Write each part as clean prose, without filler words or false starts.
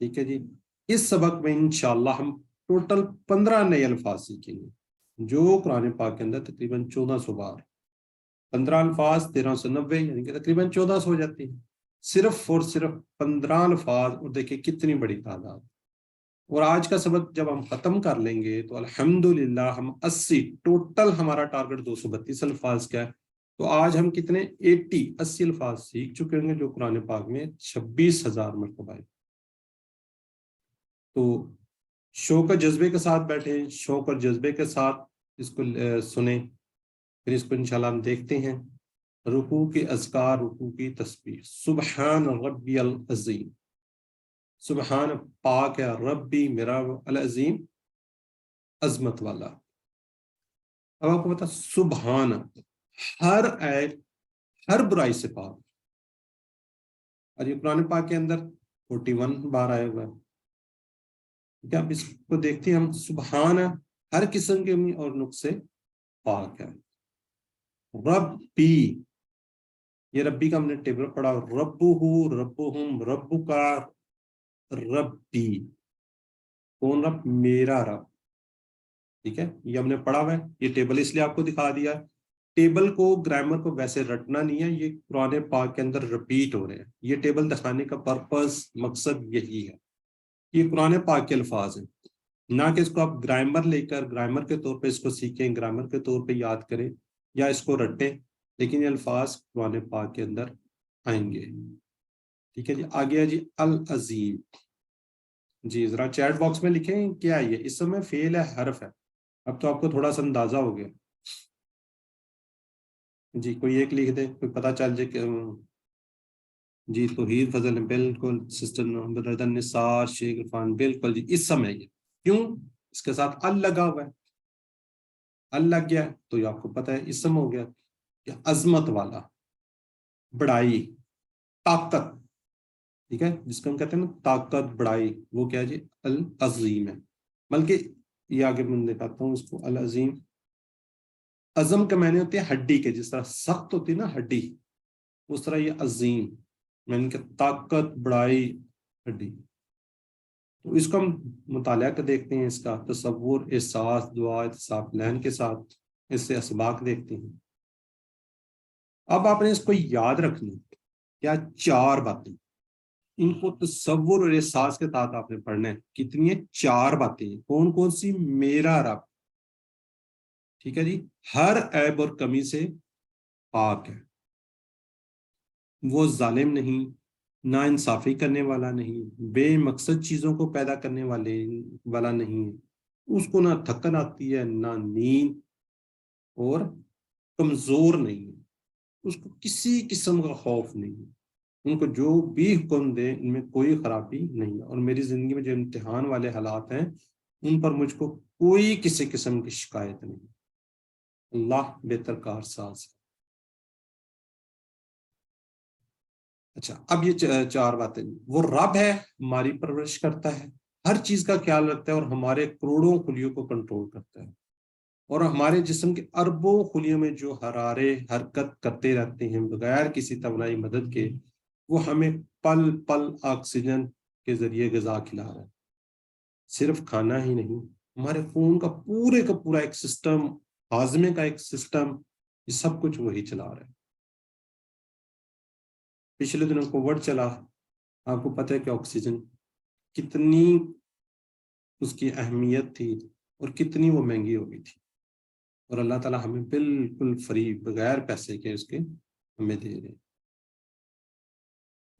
ٹھیک ہے جی. اس سبق میں انشاءاللہ ہم ٹوٹل 15 نئے الفاظ سیکھیں گے جو قرآن پاک کے اندر تقریباً 1400 بار. 15 الفاظ 1390 یعنی کہ تقریباً 1400 ہو جاتی ہیں. صرف اور صرف 15 الفاظ، اور دیکھیں کتنی بڑی تعداد. اور آج کا سبق جب ہم ختم کر لیں گے تو الحمدللہ ہم 80، ٹوٹل ہمارا ٹارگٹ 232 الفاظ کا ہے. تو آج ہم کتنے 80 الفاظ سیکھ چکے ہوں گے جو قرآن پاک میں 26,000 مرتبہ ہے. تو شوق اور جذبے کے ساتھ بیٹھیں، شوق اور جذبے کے ساتھ اس کو سنیں. پھر اس کو انشاءاللہ ہم دیکھتے ہیں. رکوع کے اذکار، رکوع کی تسبیح. سبحان ربی العظیم، سبحان پاک ہے ربی میرا العظیم، عظمت والا. اب آپ کو پتا سبحان ہر عیب، ہر برائی سے پاک. اور یہ قرآن پاک کے اندر 41 بار آئے ہوا ہے. کیا اب اس کو دیکھتے ہیں ہم. سبحان ہر قسم کے اور نقص سے پاک ہے. ربی، یہ ربی کا ہم نے ٹیبل پڑھا. ربہ، ربہم، ربو کا، ربی. کون رب؟ میرا رب. ٹھیک ہے، یہ ہم نے پڑھا ہوا ہے. یہ ٹیبل اس لیے آپ کو دکھا دیا. ٹیبل کو، گرامر کو ویسے رٹنا نہیں ہے، یہ قرآن پاک کے اندر ریپیٹ ہو رہے ہیں. یہ ٹیبل دکھانے کا پرپس، مقصد یہی ہے. یہ قرآن پاک کے الفاظ ہیں، نہ کہ اس کو آپ گرامر لے کر گرامر کے طور پہ اس کو سیکھیں، گرامر کے طور پہ یاد کریں یا اس کو رٹیں. لیکن یہ الفاظ قرآن پاک کے اندر آئیں گے. ٹھیک ہے جی. آگے ہے جی العظیم. جی ذرا چیٹ باکس میں لکھیں کیا ہے یہ. اس میں فعل ہے، حرف ہے. اب تو آپ کو تھوڑا سا اندازہ ہو گیا. جی کوئی ایک لکھ دے، کوئی پتہ چل جائے کہ جی توحید فضل. بالکل سسٹر نثار شیخ عرفان، بالکل جی. اس سمے یہ کیوں اس کے ساتھ ال لگا ہوا ہے، ال لگ گیا تو یہ آپ کو پتہ ہے اسم ہو گیا. کہ عظمت والا، بڑائی، طاقت. ٹھیک ہے، جس کو ہم کہتے ہیں نا طاقت، بڑائی، وہ کیا ہے جی العظیم ہے. بلکہ یہ آگے میں دکھاتا ہوں اس کو. العظیم، عظم کے معنی ہوتے ہیں ہڈی کے. جس طرح سخت ہوتی ہے نا ہڈی، اس طرح یہ عظیم یعنی کہ طاقت، بڑائی، ہڈی. تو اس کو ہم مطالعہ کر دیکھتے ہیں، اس کا تصور، احساس، دعا، اتصاف لین کے ساتھ اس سے اسباق دیکھتے ہیں. اب آپ نے اس کو یاد رکھنا. کیا؟ 4 باتیں. ان کو تصور اور احساس کے ساتھ آپ نے پڑھنا ہے. کتنی ہے؟ 4 باتیں. کون کون سی؟ میرا رب. ٹھیک ہے جی. ہر عیب اور کمی سے پاک ہے. وہ ظالم نہیں، نا انصافی کرنے والا نہیں، بے مقصد چیزوں کو پیدا کرنے والا نہیں ہے. اس کو نہ تھکن آتی ہے، نہ نیند، اور کمزور نہیں ہے. اس کو کسی قسم کا خوف نہیں ہے. ان کو جو بھی حکم دے ان میں کوئی خرابی نہیں ہے. اور میری زندگی میں جو امتحان والے حالات ہیں ان پر مجھ کو کوئی کسی قسم کی شکایت نہیں. اللہ بہتر کار ساز ہے. اچھا اب یہ 4 باتیں. وہ رب ہے، ہماری پرورش کرتا ہے، ہر چیز کا خیال رکھتا ہے، اور ہمارے کروڑوں خلیوں کو کنٹرول کرتا ہے. اور ہمارے جسم کے اربوں خلیوں میں جو حرارے حرکت کرتے رہتے ہیں بغیر کسی توانائی مدد کے، وہ ہمیں پل پل آکسیجن کے ذریعے غذا کھلا رہا ہے. صرف کھانا ہی نہیں، ہمارے خون کا پورا ایک سسٹم، ہاضمے کا ایک سسٹم، یہ سب کچھ وہی چلا رہا ہے. پچھلے دنوں کووڈ چلا، آپ کو پتہ ہے کہ آکسیجن کتنی اس کی اہمیت تھی اور کتنی وہ مہنگی ہو گئی تھی. اور اللہ تعالیٰ ہمیں بالکل فری، بغیر پیسے کے اس کے ہمیں دے رہے.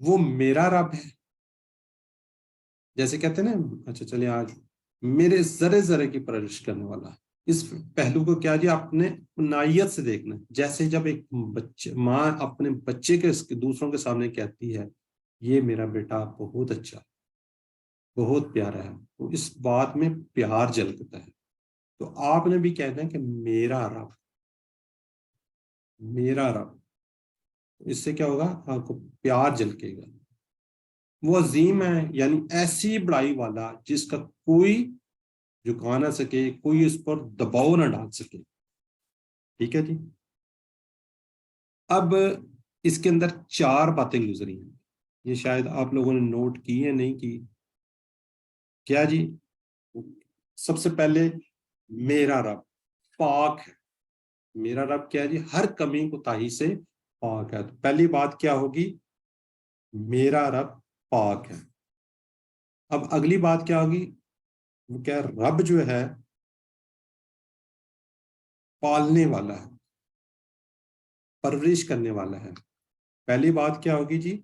وہ میرا رب ہے. جیسے کہتے ہیں نا، اچھا چلے آج میرے ذرے ذرے کی پرورش کرنے والا. اس پہلو کو کیا جی آپ نے نائیت سے دیکھنا ہے. جیسے جب ایک ماں اپنے بچے کے دوسروں کے سامنے کہتی ہے یہ میرا بیٹا بہت اچھا، بہت پیارا ہے، تو اس بات میں پیار جھلکتا ہے. تو آپ نے بھی کہنا ہے کہ میرا رب، میرا رب. اس سے کیا ہوگا؟ آپ کو پیار جھلکے گا. وہ عظیم ہے یعنی ایسی بڑائی والا جس کا کوئی جھکا نہ سکے، کوئی اس پر دباؤ نہ ڈال سکے. ٹھیک ہے جی. اب اس کے اندر 4 باتیں گزری ہیں. یہ شاید آپ لوگوں نے نوٹ کی یا نہیں کی. کیا جی؟ سب سے پہلے میرا رب پاک ہے. میرا رب کیا جی؟ ہر کمی کوتاہی سے پاک ہے. تو پہلی بات کیا ہوگی؟ میرا رب پاک ہے. اب اگلی بات کیا ہوگی؟ وہ کیا؟ رب جو ہے پالنے والا ہے، پرورش کرنے والا ہے. پہلی بات کیا ہوگی جی؟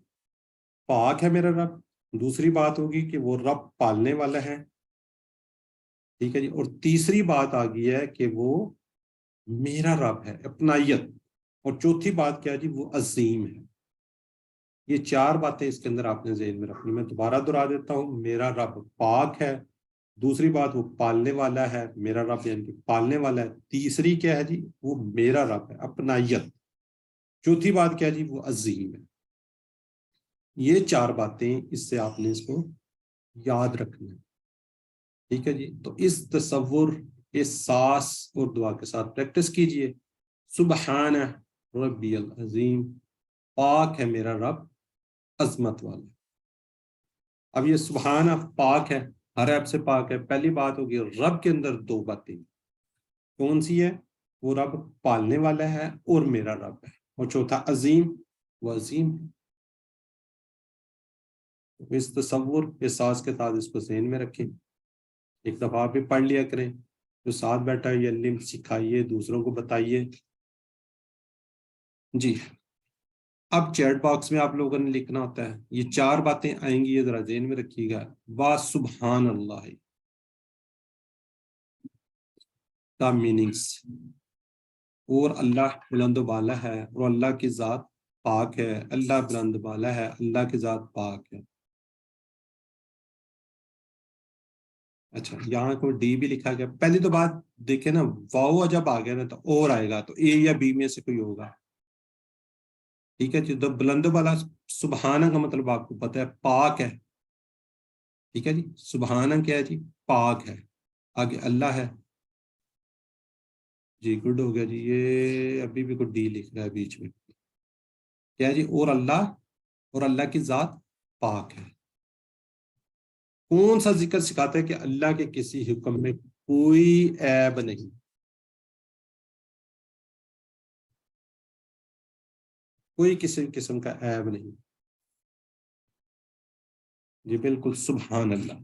پاک ہے میرا رب. دوسری بات ہوگی کہ وہ رب پالنے والا ہے. ٹھیک ہے جی. اور تیسری بات آ گئی ہے کہ وہ میرا رب ہے، اپنائیت. اور چوتھی بات کیا جی؟ وہ عظیم ہے. یہ چار باتیں اس کے اندر آپ نے ذہن میں رکھنی. میں دوبارہ دہرا دیتا ہوں. میرا رب پاک ہے. دوسری بات وہ پالنے والا ہے. میرا رب یعنی کہ پالنے والا ہے. تیسری کیا ہے جی؟ وہ میرا رب ہے، اپنائیت. چوتھی بات کیا جی؟ وہ عظیم ہے. یہ چار باتیں اس سے آپ نے اس کو یاد رکھنا ہے. ٹھیک ہے جی. تو اس تصور، احساس اور دعا کے ساتھ پریکٹس کیجئے. سبحان ربی العظیم، پاک ہے میرا رب عظمت والا. اب یہ سبحان پاک ہے، ہر عیب سے پاک ہے. پہلی بات ہوگی رب کے اندر دو باتیں. کون سی ہے؟ وہ رب پالنے والا ہے اور میرا رب ہے. اور چوتھا عظیم، وہ عظیم ہے. اس تصور احساس کے ساتھ اس کو ذہن میں رکھیں. ایک دفعہ آپ بھی پڑھ لیا کریں. جو ساتھ بیٹھا ہے یہ علم سکھائیے، دوسروں کو بتائیے. جی. اب چیٹ باکس میں آپ لوگوں نے لکھنا ہوتا ہے. یہ چار باتیں آئیں گی، یہ ذرا ذہن میں رکھیے گا. وا سبحان اللہ کا میننگس، اور اللہ بلند و بالا ہے اور اللہ کی ذات پاک ہے. اللہ بلند بالا ہے، اللہ کی ذات پاک ہے. اچھا، یہاں کو ڈی بھی لکھا گیا. پہلی تو بات دیکھیں نا، واو جب آ گیا نا تو اور آئے گا، تو اے یا بی میں سے کوئی ہوگا. ٹھیک ہے جی. تو بلند بالا سبحانہ کا مطلب آپ کو پتہ ہے، پاک ہے. ٹھیک ہے جی. سبحانہ کیا ہے جی؟ پاک ہے. آگے اللہ ہے. جی گڈ ہو گیا جی. یہ ابھی بھی کوئی ڈی لکھ رہا ہے بیچ میں. کیا ہے جی؟ اور اللہ، اور اللہ کی ذات پاک ہے. کون سا ذکر سکھاتا ہے کہ اللہ کے کسی حکم میں کوئی عیب نہیں؟ کوئی کسی قسم کا عیب نہیں. جی بالکل سبحان اللہ.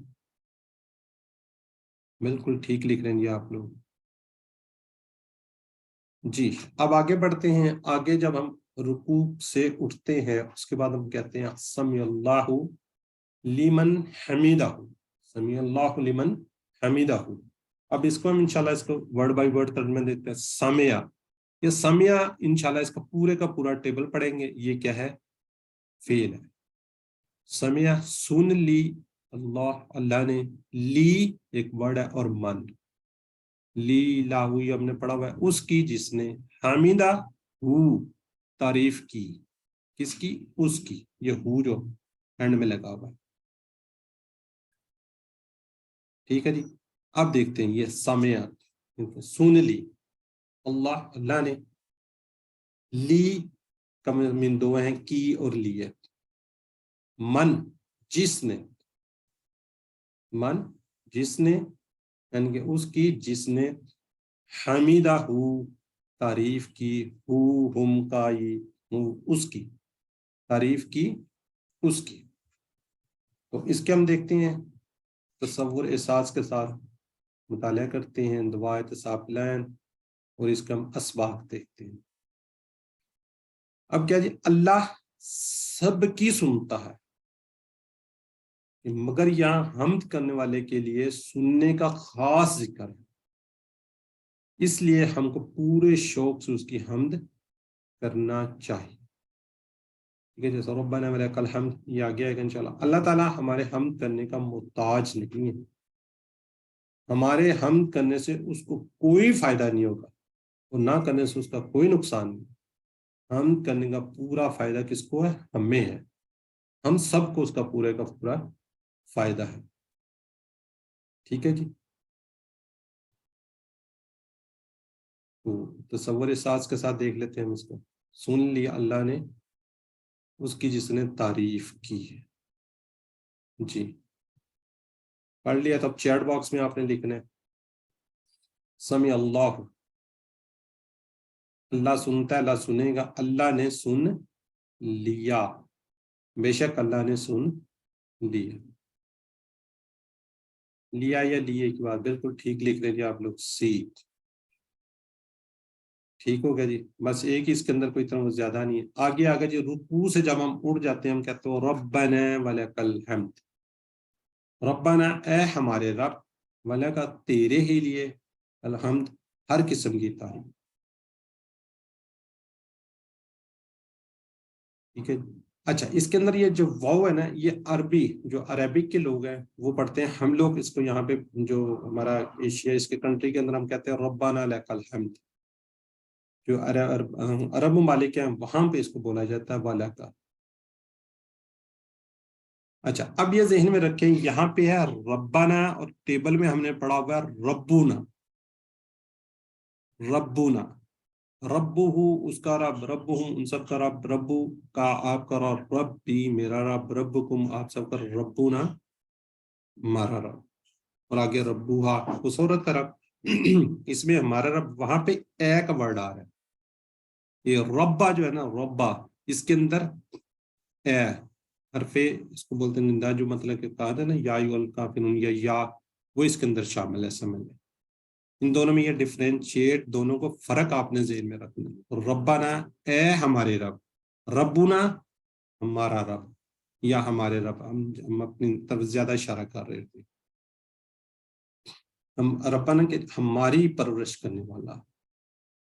بالکل ٹھیک لکھ رہے ہیں جی آپ لوگ. جی اب آگے بڑھتے ہیں. آگے جب ہم رکوع سے اٹھتے ہیں اس کے بعد ہم کہتے ہیں سمی اللہ لمن حمیدہ. سمی اللہ لمن حمیدہ. اب اس کو ہم انشاءاللہ اس کو ورڈ بائی ورڈ ترجمہ دیتے ہیں. سمیا، یہ سمیا انشاءاللہ اس کا پورے کا پورا ٹیبل پڑھیں گے. یہ کیا ہے؟ فعل ہے. سمیا سن لی اللہ، اللہ نے. لی ایک ورڈ ہے، اور من. لی لاہو یہ ہم نے پڑھا ہوا ہے. اس کی جس نے، حمیدہ ہو تعریف کی. کس کی؟ اس کی. یہ ہو جو اینڈ میں لگا ہوا ہے. ٹھیک ہے جی. اب دیکھتے ہیں یہ سمیا سن لی اللہ، اللہ نے. لی کا من دو ہیں، کی اور لی ہے. من جس نے، من جس نے یعنی کہ اس کی جس نے، حمیدہ ہو تعریف کی. ہو ہم کا اس کی تعریف کی، اس کی. تو اس کے ہم دیکھتے ہیں تصور احساس کے ساتھ مطالعہ کرتے ہیں. دعا تصاپلین اور اس کا ہم اسباق دیکھتے ہیں. اب کیا جی؟ اللہ سب کی سنتا ہے، مگر یہاں حمد کرنے والے کے لیے سننے کا خاص ذکر ہے. اس لیے ہم کو پورے شوق سے اس کی حمد کرنا چاہیے. ٹھیک ہے. جیسا ربنا ولک الحمد یہ آگے آئے گا انشاءاللہ. اللہ تعالیٰ ہمارے حمد کرنے کا محتاج نہیں ہے. ہمارے حمد کرنے سے اس کو کوئی فائدہ نہیں ہوگا، اور نہ کرنے سے اس کا کوئی نقصان نہیں. حمد کرنے کا پورا فائدہ کس کو ہے؟ ہمیں ہے. ہم سب کو اس کا پورے کا پورا فائدہ ہے. ٹھیک ہے جی. تو تصور احساس کے ساتھ دیکھ لیتے ہیں ہم اس کو. سن لیا اللہ نے اس کی جس نے تعریف کی ہے. جی پڑھ لیا تو اب چیٹ باکس میں آپ نے لکھنا ہے سمع اللہ، اللہ سنتا ہے، اللہ سنے گا، اللہ نے سن لیا، بے شک اللہ نے سن لیا۔ لیا یا لیے کی بات بالکل ٹھیک لکھ رہے تھے آپ لوگ، سی ٹھیک ہو گیا جی، بس ایک ہی اس کے اندر کوئی اتنا زیادہ نہیں ہے۔ آگے آگے جی رکوع سے جب ہم اٹھ جاتے ہیں ہم کہتے ہیں ربنا ولک الحمد، ربنا اے ہمارے رب، ولک تیرے ہی لیے، الحمد ہر قسم کی تعریف، ٹھیک ہے۔ اچھا اس کے اندر یہ جو واو ہے نا، یہ عربی جو عربک کے لوگ ہیں وہ پڑھتے ہیں، ہم لوگ اس کو یہاں پہ جو ہمارا ایشیا اس کے کنٹری کے اندر ہم کہتے ہیں ربنا لک الحمد، جو عرب ممالک ہیں وہاں پہ اس کو بولا جاتا ہے والا کا۔ اچھا اب یہ ذہن میں رکھیں، یہاں پہ ہے ربنا اور ٹیبل میں ہم نے پڑھا ہوا ہے ربونا، ربونا ربو اس کا رب، رب ان سب کا رب، ربو کا آپ کا رب، رب بھی میرا رب، ربکم آپ سب کا ربونا ہمارا رب، اور آگے ربوہا اس عورت کا رب، اس میں ہمارا رب وہاں پہ ایک ورڈ آ رہا ہے، یہ ربا جو ہے نا ربا، اس کے اندر اے حرف اس کو بولتے ہیں ندا، جو مطلب کہ کہا تھا نا یا الکافرون یا وہ اس کے اندر شامل ہے، سمجھ لیں ان دونوں میں یہ ڈفرینشیٹ، دونوں کو فرق آپ نے ذہن میں رکھنا ہے۔ ربنا اے ہمارے رب، ربنا ہمارا رب، یا ہمارے رب، ہم اپنی طرف زیادہ اشارہ کر رہے تھے، ہم ربنا کہ ہماری پرورش کرنے والا،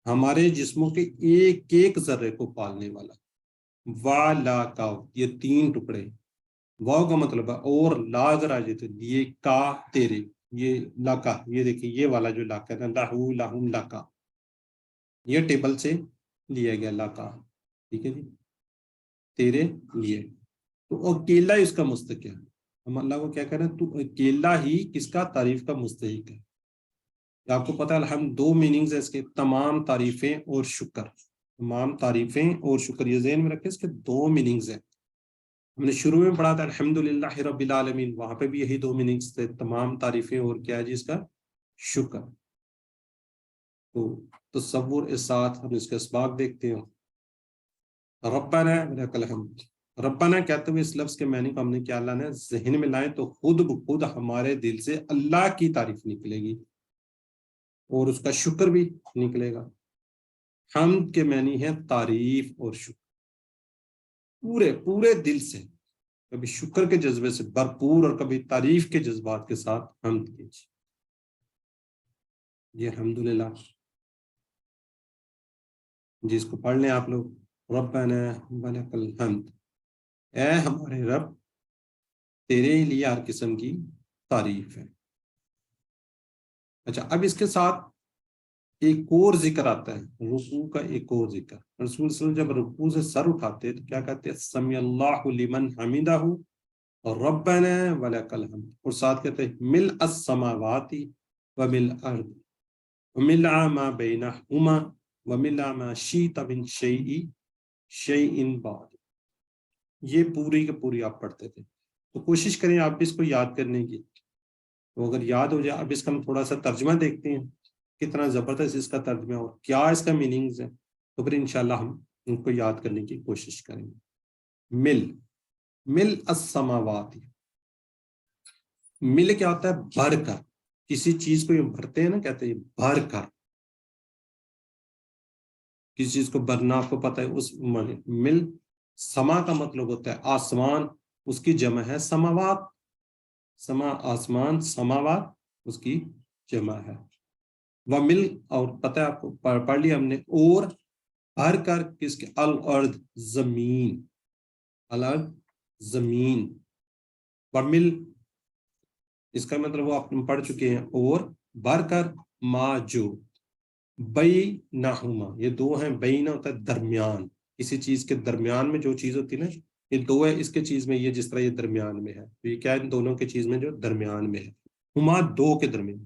ہمارے جسموں کے ایک ایک ذرے کو پالنے والا، والا کا یہ تین ٹکڑے، واو کا مطلب ہے اور، لا اگر آ جائے تو یہ کا تیرے، یہ لاکا، یہ دیکھیے یہ والا جو لاکا ہے نا، لاہو لاہم لاکا، یہ ٹیبل سے لیا گیا لاکا، ٹھیک ہے جی، تیرے لیے، تو اکیلا اس کا مستحق ہے، ہم اللہ کو کیا کہہ رہے ہیں، تو اکیلا ہی کس کا تعریف کا مستحق ہے۔ آپ کو پتا ہے الحمد دو میننگز ہے اس کے، تمام تعریفیں اور شکر، تمام تعریفیں اور شکر، یہ ذہن میں رکھیں اس کے دو میننگز ہیں۔ ہم نے شروع میں پڑھا تھا الحمدللہ رب العالمین، وہاں پہ بھی یہی دو میننگز تھے، تمام تعریفیں اور کیا ہے جی اس کا شکر۔ تو تصور اس ساتھ ہم اس کے اسباق دیکھتے ہیں، ربنا لک الحمد، ربنا کہتے ہوئے اس لفظ کے معنی کو ہم نے کیا لانا ہے ذہن میں لائیں تو خود بخود ہمارے دل سے اللہ کی تعریف نکلے گی اور اس کا شکر بھی نکلے گا۔ حمد کے معنی ہے تعریف اور شکر، پورے پورے دل سے، کبھی شکر کے جذبے سے بھرپور اور کبھی تعریف کے جذبات کے ساتھ حمد کیجیے، یہ الحمدللہ جس کو پڑھ لیں آپ لوگ، ربنا ولک الحمد، اے ہمارے رب تیرے ہی لیے ہر قسم کی تعریف ہے۔ اچھا اب اس کے ساتھ ایک اور ذکر آتا ہے، رکوع کا ایک اور ذکر، رسول صلی اللہ علیہ وسلم جب رکوع سے سر اٹھاتے ہیں تو کیا کہتے ہیں، سمیع اللہ لمن حمدہ ربنا ولک الحمد، اور ساتھ کہتے ہیں ملء السماوات وملء الارض وملء ما بینہما وملء ما شئت من شیء بعد، یہ پوری کی پوری آپ پڑھتے تھے، تو کوشش کریں آپ اس کو یاد کرنے کی، تو اگر یاد ہو جائے، اب اس کا ہم تھوڑا سا ترجمہ دیکھتے ہیں، کتنا زبردست اس کا ترجمہ اور کیا اس کا میننگز ہے، تو پھر انشاءاللہ ہم ان کو یاد کرنے کی کوشش کریں گے۔ مل السماوات، مل کیا ہوتا ہے، بھر کر، کسی چیز کو یہ بھرتے ہیں نا، کہتے ہیں بھر کر، کسی چیز کو بھرنا آپ کو پتہ ہے، اس مل، سما کا مطلب ہوتا ہے آسمان، اس کی جمع ہے سماوات، سما آسمان، سماوات اس کی جمع ہے، ومل اور پتہ ہے آپ کو پڑھ لیا ہم نے، اور بھر کر کس کے، الارض زمین، الارض زمین، ومل اس کا مطلب وہ آپ پڑھ چکے ہیں، اور بھر کر ما جو بینہما، یہ دو ہیں، بین ہوتا ہے درمیان، کسی چیز کے درمیان میں جو چیز ہوتی ہے نا، یہ دو ہے، اس کے چیز میں یہ جس طرح یہ درمیان میں ہے، تو یہ کیا ہے، ان دونوں کے چیز میں جو درمیان میں ہے، ہما دو کے درمیان،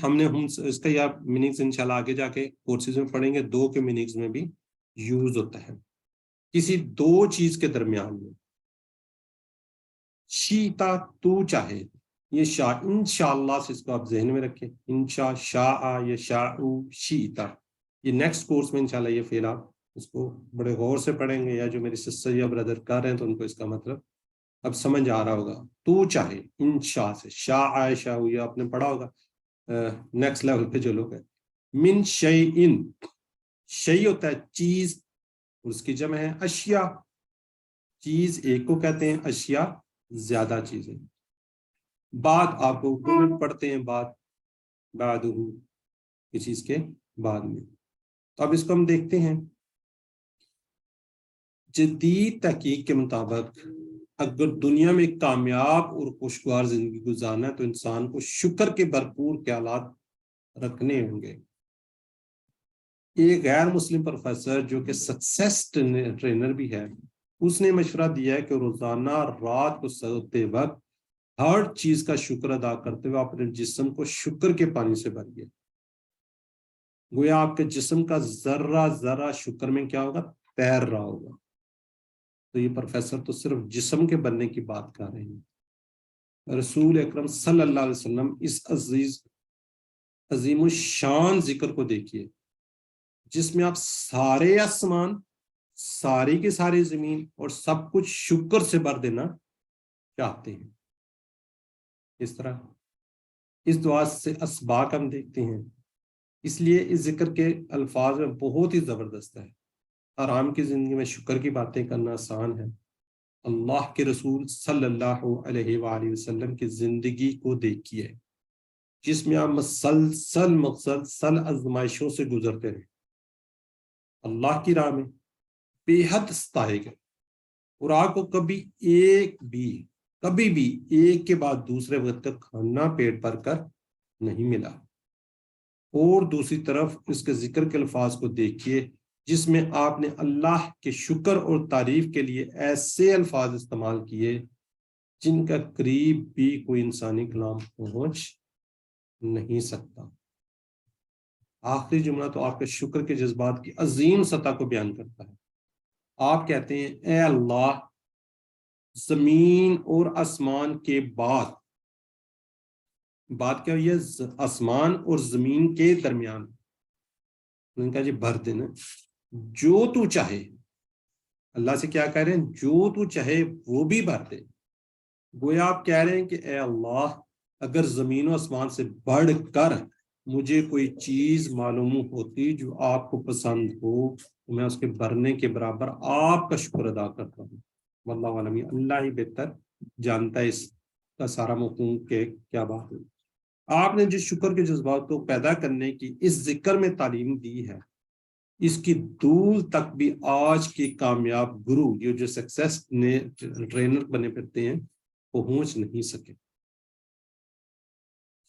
ہم نے اس کا یا میننگز انشاءاللہ آگے جا کے کورسز میں پڑھیں گے، دو کے میننگز میں بھی یوز ہوتا ہے، کسی دو چیز کے درمیان میں، شیتا تو چاہے، یہ شاء انشاءاللہ سے اس کو آپ ذہن میں رکھیں، انشاء شاء یا شاء شیتا، یہ نیکسٹ کورس میں انشاءاللہ یہ فعل آپ اس کو بڑے غور سے پڑھیں گے، یا جو میری سسٹر یا بردر کر رہے ہیں تو ان کو اس کا مطلب اب سمجھ آ رہا ہوگا. تو چاہے انشاء سے شاء عائشہ ہوئی آپ نے پڑھا ہوگا نیکسٹ لیول پہ جو لوگ ہیں. من شیئن، شیء ہوتا ہے چیز، اس کی جمع ہے اشیاء، چیز ایک کو کہتے ہیں، اشیاء زیادہ چیزیں. بعد آپ کو پڑھتے ہیں بعد اس چیز کے بعد میں. تو اب اس کو ہم دیکھتے ہیں. جدید تحقیق کے مطابق اگر دنیا میں کامیاب اور خوشگوار زندگی گزارنا ہے تو انسان کو شکر کے بھرپور خیالات رکھنے ہوں گے. ایک غیر مسلم پروفیسر جو کہ سکسیس ٹرینر بھی ہے، اس نے مشورہ دیا ہے کہ روزانہ رات کو سوتے وقت ہر چیز کا شکر ادا کرتے ہوئے اپنے جسم کو شکر کے پانی سے بھریے. گویا آپ کے جسم کا ذرہ ذرہ شکر میں کیا ہوگا؟ تیر رہا ہوگا. تو یہ پروفیسر تو صرف جسم کے بننے کی بات کر رہے ہیں. رسول اکرم صلی اللہ علیہ وسلم اس عظیم الشان ذکر کو دیکھیے جس میں آپ سارے آسمان، ساری کی ساری زمین اور سب کچھ شکر سے بھر دینا چاہتے ہیں. اس طرح اس دعا سے اسباق ہم دیکھتے ہیں. اس لیے اس ذکر کے الفاظ میں بہت ہی زبردست ہے. آرام کی زندگی میں شکر کی باتیں کرنا آسان ہے. اللہ کے رسول صلی اللہ علیہ وآلہ وسلم کی زندگی کو دیکھیے جس میں آپ مسلسل آزمائشوں سے گزرتے رہے، اللہ کی راہ میں بے حد ستائے گئے، اور آپ کو کبھی بھی ایک کے بعد دوسرے وقت کا کھانا پیٹ بھر کر نہیں ملا. اور دوسری طرف اس کے ذکر کے الفاظ کو دیکھیے جس میں آپ نے اللہ کے شکر اور تعریف کے لیے ایسے الفاظ استعمال کیے جن کا قریب بھی کوئی انسانی کلام پہنچ نہیں سکتا. آخری جملہ تو آپ کے شکر کے جذبات کی عظیم سطح کو بیان کرتا ہے. آپ کہتے ہیں اے اللہ، زمین اور آسمان کے بعد، بات کیا ہوئی ہے؟ آسمان اور زمین کے درمیان. انہوں نے کہا جی بھر دینا، جو تو چاہے. اللہ سے کیا کہہ رہے ہیں؟ جو تو چاہے وہ بھی بھر دے. گویا آپ کہہ رہے ہیں کہ اے اللہ، اگر زمین و آسمان سے بڑھ کر مجھے کوئی چیز معلوم ہوتی جو آپ کو پسند ہو تو میں اس کے بھرنے کے برابر آپ کا شکر ادا کرتا ہوں. واللہ عالم، اللہ ہی بہتر جانتا ہے اس کا سارا مفہوم کہ کیا بات ہے. آپ نے جس شکر کے جذبات کو پیدا کرنے کی اس ذکر میں تعلیم دی ہے، اس کی دور تک بھی آج کے کامیاب گرو، یہ جو سکسیس نے ٹرینر بنے پھرتے ہیں، پہنچ نہیں سکے.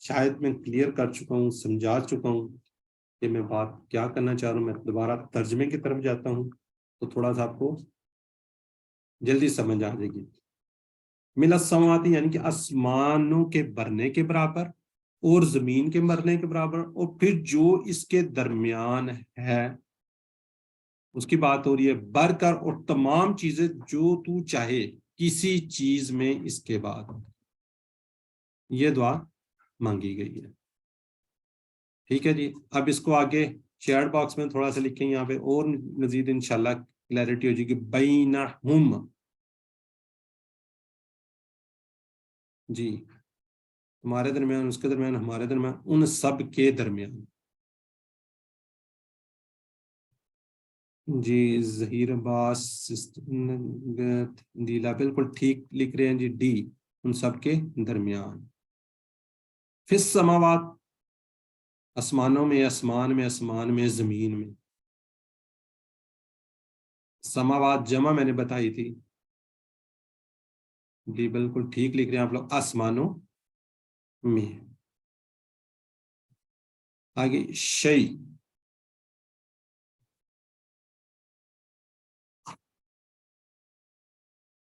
شاید میں کلیئر کر چکا ہوں، سمجھا چکا ہوں کہ میں بات کیا کرنا چاہ رہا ہوں. میں دوبارہ ترجمے کی طرف جاتا ہوں تو تھوڑا سا آپ کو جلدی سمجھ آ جائے گی. من السماوات یعنی کہ آسمانوں کے بھرنے کے برابر اور زمین کے بھرنے کے برابر، اور پھر جو اس کے درمیان ہے اس کی بات ہو رہی ہے، بھر کر، اور تمام چیزیں جو تو چاہے کسی چیز میں اس کے بعد. یہ دعا مانگی گئی ہے. ٹھیک ہے جی. اب اس کو آگے چیٹ باکس میں تھوڑا سا لکھیں، یہاں پہ اور مزید انشاءاللہ کلیئرٹی ہو جائے گی. بینہم، جی تمہارے درمیان، اس کے درمیان، ہمارے درمیان، ان سب کے درمیان. جی ظہیر عباس دیلا بالکل ٹھیک لکھ رہے ہیں جی. ڈی، ان سب کے درمیان. فی السماوات، آسمانوں میں، آسمان میں، آسمان میں، زمین میں. سماوات جمع میں نے بتائی تھی. جی بالکل ٹھیک لکھ رہے ہیں آپ لوگ، آسمانوں میں. آگے شیء،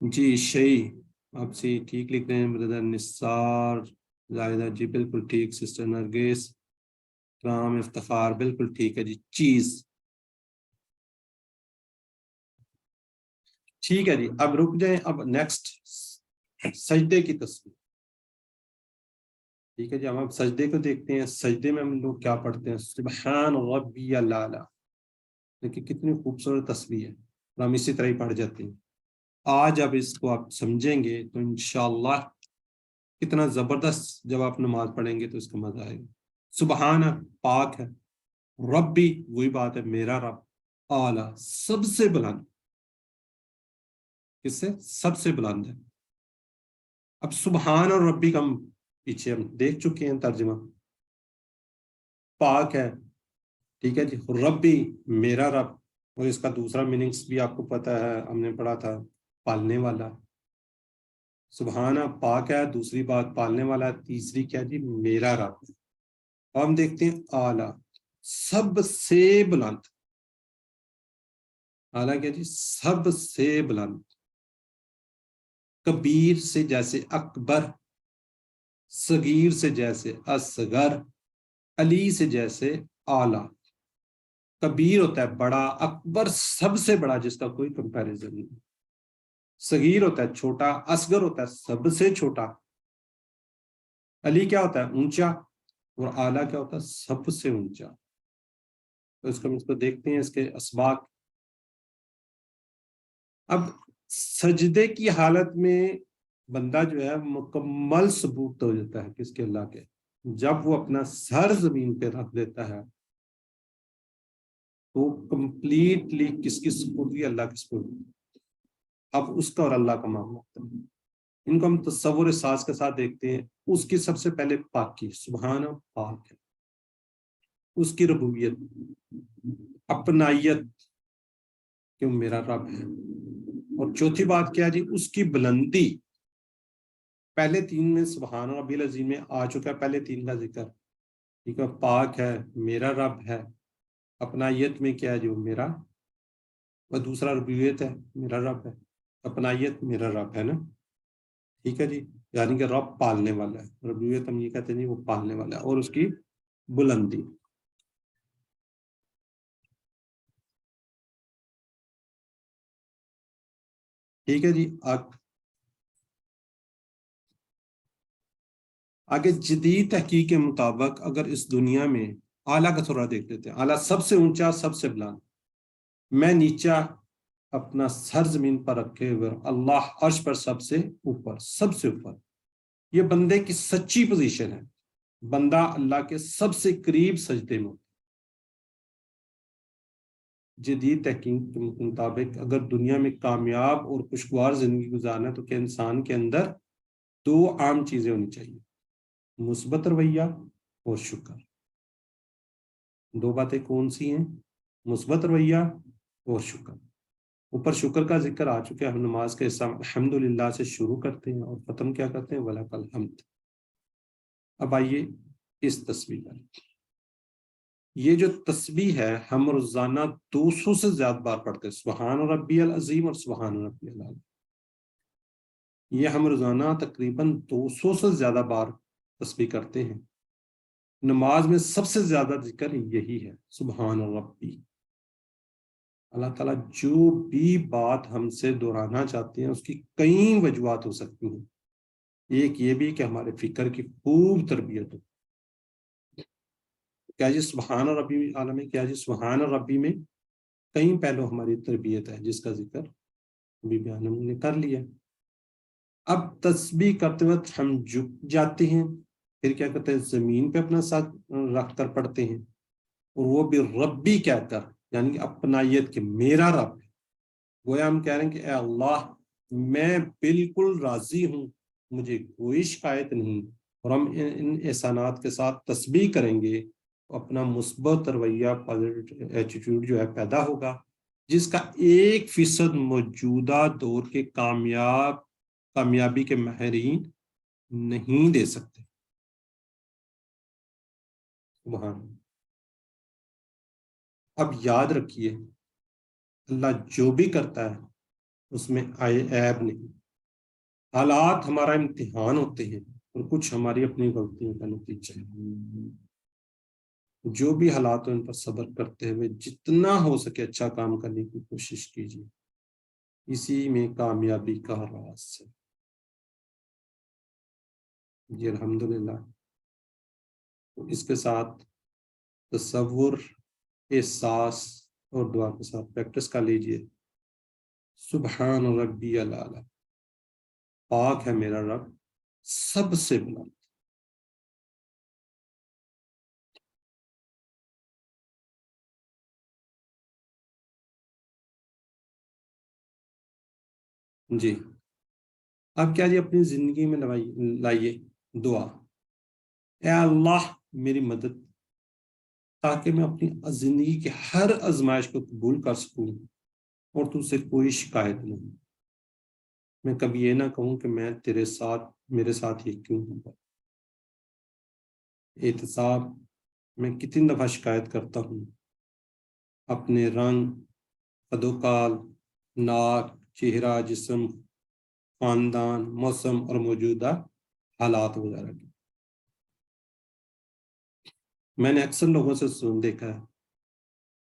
جی شیء آپ سے ٹھیک لکھ رہے ہیں. بردر نثار زاہدہ جی بالکل ٹھیک. سسٹر نرگس، رام افتخار بالکل ٹھیک ہے جی. چیز، ٹھیک ہے جی. اب رک جائیں. اب نیکسٹ سجدے کی تصویر. ٹھیک ہے جی. ہم سجدے کو دیکھتے ہیں. سجدے میں ہم لوگ کیا پڑھتے ہیں؟ سبحان ربی الاعلی. دیکھیے کتنی خوبصورت تصویر ہے, اور ہم اسی طرح ہی پڑھ جاتے ہیں. آج اب اس کو آپ سمجھیں گے تو انشاءاللہ کتنا زبردست جب آپ نماز پڑھیں گے تو اس کا مزہ آئے گا. سبحان پاک ہے, ربی وہی بات ہے میرا رب, اعلی سب سے بلند. کس سے؟ سب سے بلند ہے. اب سبحان اور ربی کا ہم پیچھے ہم دیکھ چکے ہیں ترجمہ. پاک ہے, ٹھیک ہے جی. ربی میرا رب, اور اس کا دوسرا میننگس بھی آپ کو پتا ہے, ہم نے پڑھا تھا, پالنے والا. سبحانہ پاک ہے, دوسری بات پالنے والا, تیسری کیا جی؟ میرا رب. اور ہم دیکھتے ہیں اعلیٰ سب سے بلند. اعلیٰ کیا جی؟ سب سے بلند. کبیر سے جیسے اکبر, صغیر سے جیسے اصغر, علی سے جیسے اعلیٰ. کبیر ہوتا ہے بڑا, اکبر سب سے بڑا جس کا کوئی کمپیریزن نہیں. صغیر ہوتا ہے چھوٹا, اصغر ہوتا ہے سب سے چھوٹا. علی کیا ہوتا ہے؟ اونچا. اور اعلیٰ کیا ہوتا ہے؟ سب سے اونچا. تو اس کو ہم اس کو دیکھتے ہیں اس کے اسباق. اب سجدے کی حالت میں بندہ جو ہے مکمل ثبوت ہو جاتا ہے کس کے؟ اللہ کے. جب وہ اپنا سر زمین پہ رکھ دیتا ہے تو کمپلیٹلی کس کی سپردگی؟ اللہ کی سپردگی. اب اس کا اور اللہ کا معاملہ ہوتا ہے. ان کو ہم تصور ساز کے ساتھ دیکھتے ہیں. اس کی سب سے پہلے پاکی, سبحان پاک ہے. اس کی ربوبیت, اپنائیت کہ وہ میرا رب ہے. اور چوتھی بات کیا جی؟ اس کی بلندی. پہلے تین میں سبحان ربی العظیم میں آ چکا ہے پہلے تین کا ذکر, ٹھیک ہے. پاک ہے, میرا رب ہے. اپنائیت میں کیا ہے جو میرا, اور دوسرا ربوبیت ہے, میرا رب ہے. اپنائیت میرا رب ہے نا, ٹھیک ہے جی. یعنی کہ رب پالنے والا ہے. ربوبیت ہم یہ کہتے ہیں وہ پالنے والا ہے. اور اس کی بلندی. ٹھیک ہے جی. آگے جدید تحقیق کے مطابق اگر اس دنیا میں اعلیٰ کا تھوڑا دیکھ لیتے ہیں. اعلیٰ سب سے اونچا, سب سے بلند. میں نیچا اپنا سر زمین پر رکھے ہوئے, اللہ عرش پر سب سے اوپر, سب سے اوپر. یہ بندے کی سچی پوزیشن ہے. بندہ اللہ کے سب سے قریب سجدے میں. جدید تحقیق کے مطابق اگر دنیا میں کامیاب اور خوشگوار زندگی گزارنا ہے تو کہ انسان کے اندر دو عام چیزیں ہونی چاہیے, مثبت رویہ اور شکر. دو باتیں کون سی ہیں؟ مثبت رویہ اور شکر. اوپر شکر کا ذکر آ چکا ہے. ہم نماز کے حصہ الحمدللہ سے شروع کرتے ہیں اور ختم کیا کرتے ہیں؟ وَلَكَ الْحَمْدُ. اب آئیے اس تصویر پر. یہ جو تسبیح ہے ہم روزانہ 200 سے زیادہ بار پڑھتے ہیں, سبحان ربی العظیم اور سبحان ربی العظیم. یہ ہم روزانہ تقریباً 200 سے زیادہ بار تسبیح کرتے ہیں. نماز میں سب سے زیادہ ذکر یہی ہے, سبحان ربی. اللہ تعالیٰ جو بھی بات ہم سے دہرانا چاہتے ہیں اس کی کئی وجوہات ہو سکتی ہیں. ایک یہ بھی کہ ہمارے فکر کی خوب تربیت ہو. کیا جی سبحان ربی عالم, کیا جی سبحان ربی میں کئی پہلو ہماری تربیت ہے جس کا ذکر ابھی بیان ہم نے کر لیا. اب تسبیح کرتے وقت ہم جھک جاتے ہیں, پھر کیا کرتے ہیں؟ زمین پہ اپنا ساتھ رکھ کر پڑھتے ہیں, اور وہ بھی ربی کہہ کر, یعنی کہ اپنائیت کہ میرا رب ہے. گویا ہم کہہ رہے ہیں کہ اے اللہ میں بالکل راضی ہوں, مجھے کوئی شکایت نہیں. اور ہم ان احسانات کے ساتھ تسبیح کریں گے, اپنا مثبت رویہ ایٹیٹیوڈ جو ہے پیدا ہوگا, جس کا 1% موجودہ دور کے کامیابی کے ماہرین نہیں دے سکتے. وہاں اب یاد رکھیے اللہ جو بھی کرتا ہے اس میں عیب نہیں. حالات ہمارا امتحان ہوتے ہیں اور کچھ ہماری اپنی غلطیوں کا نتیجہ ہے. جو بھی حالات ہو ان پر صبر کرتے ہوئے جتنا ہو سکے اچھا کام کرنے کی کوشش کیجیے. اسی میں کامیابی کا راز ہے. جی الحمدللہ. تو اس کے ساتھ تصور، احساس اور دعا کے ساتھ پریکٹس کر لیجئے. سبحان ربی الاعلی، پاک ہے میرا رب سب سے بلند. جی اب کیا جی اپنی زندگی میں لائیے دعا، اے اللہ میری مدد، تاکہ میں اپنی زندگی کی ہر آزمائش کو قبول کر سکوں اور تجھ سے کوئی شکایت نہیں. میں کبھی یہ نہ کہوں کہ میں تیرے ساتھ، میرے ساتھ یہ کیوں ہوا. احتساب، میں کتنی دفعہ شکایت کرتا ہوں اپنے رنگ، قد و کال، ناک، چہرہ، جسم، خاندان، موسم اور موجودہ حالات وغیرہ کی. میں نے اکثر لوگوں سے دیکھا ہے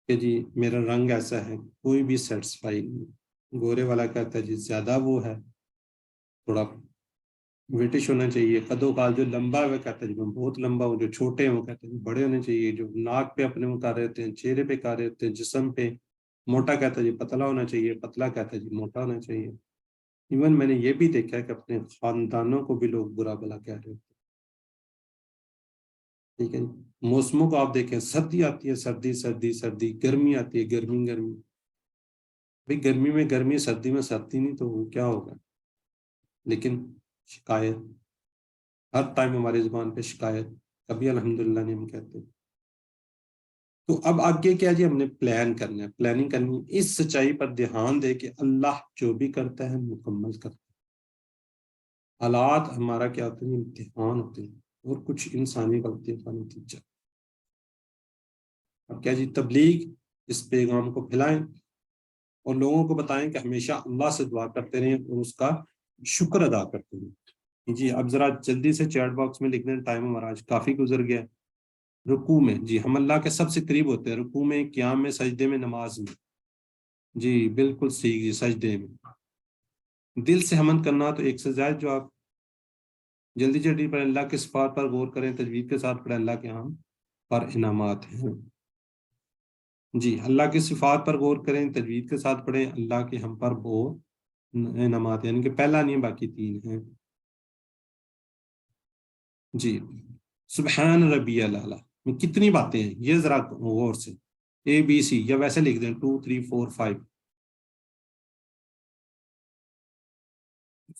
کہ جی میرا رنگ ایسا ہے، کوئی بھی سیٹسفائی نہیں. گورے والا کہتا ہے جی زیادہ وہ ہے، تھوڑا ویٹش ہونا چاہیے. قد و کال جو لمبا ہے وہ کہتا ہے جی میں بہت لمبا ہوں. جو چھوٹے ہیں وہ کہتے ہیں بڑے ہونے چاہیے. جو ناک پہ اپنے کر رہے ہوتے ہیں، چہرے پہ کر رہے ہوتے ہیں، جسم پہ موٹا کہتا ہے جی پتلا ہونا چاہیے، پتلا کہتا ہے جی موٹا ہونا چاہیے. ایون میں نے یہ بھی دیکھا ہے کہ اپنے خاندانوں کو بھی لوگ برا بلا کہہ رہے ہوتے ہیں. ٹھیک ہے جی. موسموں کو آپ دیکھیں، سردی آتی ہے سردی سردی سردی، گرمی آتی ہے گرمی گرمی. بھائی گرمی میں گرمی، سردی میں سردی، نہیں تو وہ کیا ہوگا. لیکن شکایت ہر ٹائم ہماری زبان پہ شکایت، کبھی الحمدللہ نہیں ہم کہتے. تو اب آگے کیا جی ہم نے پلان کرنا ہے، پلاننگ کرنی ہے. اس سچائی پر دھیان دے کہ اللہ جو بھی کرتا ہے مکمل کرتا ہے. حالات ہمارا کیا ہوتے ہیں، امتحان ہوتے ہیں اور کچھ انسانی غلطیوں کا نتیجہ. اب کیا جی تبلیغ، اس پیغام کو پھیلائیں اور لوگوں کو بتائیں کہ ہمیشہ اللہ سے دعا کرتے رہیں اور اس کا شکر ادا کرتے رہیں. جی اب ذرا جلدی سے چیٹ باکس میں لکھنے، ٹائم ہمارا آج کافی گزر گیا. رکوع میں، جی ہم اللہ کے سب سے قریب ہوتے ہیں رکوع میں، قیام میں، سجدے میں، نماز میں. جی بالکل صحیح جی، سجدے میں. دل سے حمد کرنا تو ایک سے زائد جو آپ جلدی جلدی پڑھیں. اللہ کے صفات پر غور کریں، تجوید کے ساتھ پڑھیں. اللہ کے ہاں پر انعامات ہیں. جی اللہ کی صفات پر غور کریں، تجوید کے ساتھ پڑھیں. اللہ کے ہم پر وہ انعامات، یعنی کہ پہلا نہیں باقی تین ہیں. جی سبحان ربی الاعلی میں کتنی باتیں ہیں یہ ذرا غور سے. اے بی سی یا ویسے لکھ دیں 2 3 4 5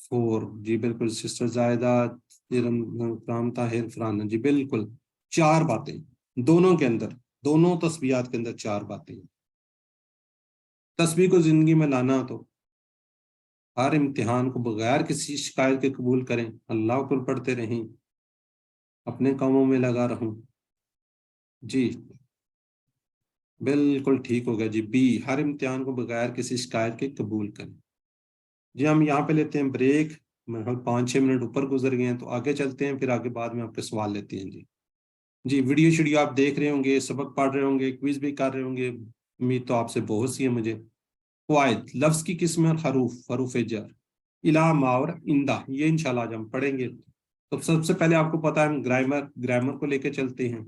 4. جی بالکل سسٹر زائدہ، کام طاہر، فرحان، جی بالکل 4 باتیں دونوں کے اندر، دونوں تسبیحات کے اندر 4 باتیں. تسبیح کو زندگی میں لانا تو ہر امتحان کو بغیر کسی شکایت کے قبول کریں. اللہ پر پڑھتے رہیں، اپنے کاموں میں لگا رہوں. جی بالکل ٹھیک ہوگا جی. بی، ہر امتحان کو بغیر کسی شکایت کے قبول کریں. جی ہم یہاں پہ لیتے ہیں بریک. 5-6 منٹ اوپر گزر گئے ہیں تو آگے چلتے ہیں، پھر آگے بعد میں آپ کے سوال لیتے ہیں. جی جی ویڈیو شیڈیو آپ دیکھ رہے ہوں گے، سبق پڑھ رہے ہوں گے، کوئز بھی کر رہے ہوں گے. امید تو آپ سے بہت سی ہے مجھے. فوائد، لفظ کی قسم اور حروف، حروف جر، الا، ما اور اندہ، یہ انشاءاللہ آج ہم پڑھیں گے. تو سب سے پہلے آپ کو پتا ہے ہم گرامر کو لے کے چلتے ہیں.